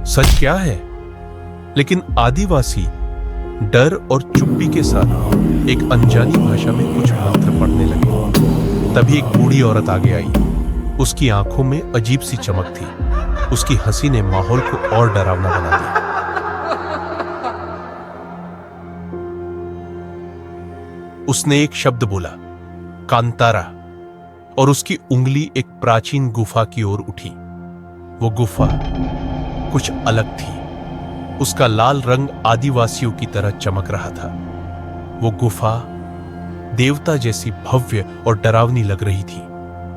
सच क्या है? लेकिन आदिवासी डर और चुप्पी के साथ एक अनजानी भाषा में कुछ मंत्र पढ़ने लगे। तभी एक बूढ़ी औरत आगे आई। उसकी आंखों में अजीब सी चमक थी। उसकी हंसी ने माहौल को और डरावना बना दिया। उसने एक शब्द बोला, कांतारा, और उसकी उंगली एक प्राचीन गुफा की ओर उठी। वो गुफा कुछ अलग थी। उसका लाल रंग आदिवासियों की तरह चमक रहा था। वो गुफा देवता जैसी भव्य और डरावनी लग रही थी।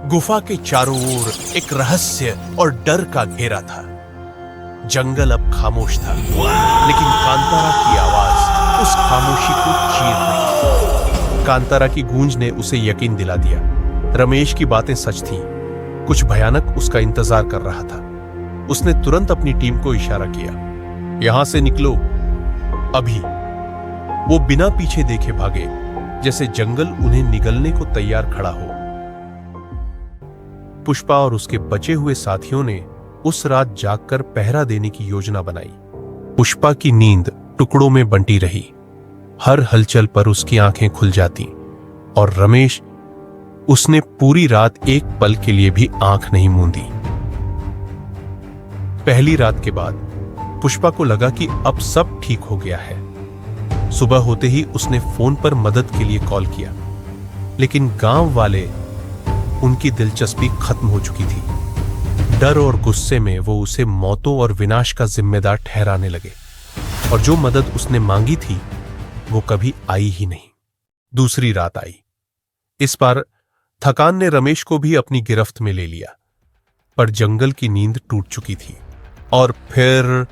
गुफा के चारों ओर एक रहस्य और डर का घेरा था। जंगल अब खामोश था, लेकिन कांतारा की आवाज उस खामोशी को चीर रही। कांतारा की गूंज ने उसे यकीन दिला दिया। रमेश की बातें सच थीं। कुछ भयानक उसका इंतजार कर रहा था। उसने तुरंत अपनी टीम को इशारा किया, यहां से निकलो अभी। वो बिना पीछे देखे भागे, जैसे जंगल उन्हें निगलने को तैयार खड़ा हो। पुष्पा और उसके बचे हुए साथियों ने उस रात जागकर पहरा देने की योजना बनाई। पुष्पा की नींद टुकड़ों में बंटी रही। हर हलचल पर उसकी आंखें खुल जाती। और रमेश, उसने पूरी रात एक पल के लिए भी आंख नहीं मूंदी। पहली रात के बाद पुष्पा को लगा कि अब सब ठीक हो गया है। सुबह होते ही उसने फोन पर मदद के लिए कॉल किया, लेकिन गांव वाले, उनकी दिलचस्पी खत्म हो चुकी थी। डर और गुस्से में वो उसे मौतों और विनाश का जिम्मेदार ठहराने लगे। और जो मदद उसने मांगी थी वो कभी आई ही नहीं। दूसरी रात आई। इस बार थकान ने रमेश को भी अपनी गिरफ्त में ले लिया, पर जंगल की नींद टूट चुकी थी। और फिर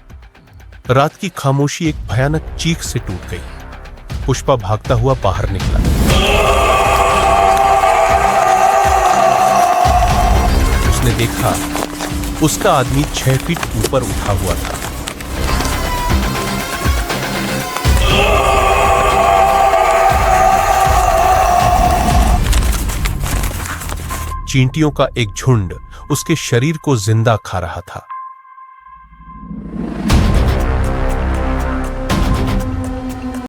रात की खामोशी एक भयानक चीख से टूट गई। पुष्पा भागता हुआ बाहर निकला। उसने देखा उसका आदमी 6 फीट ऊपर उठा हुआ था। चींटियों का एक झुंड उसके शरीर को जिंदा खा रहा था।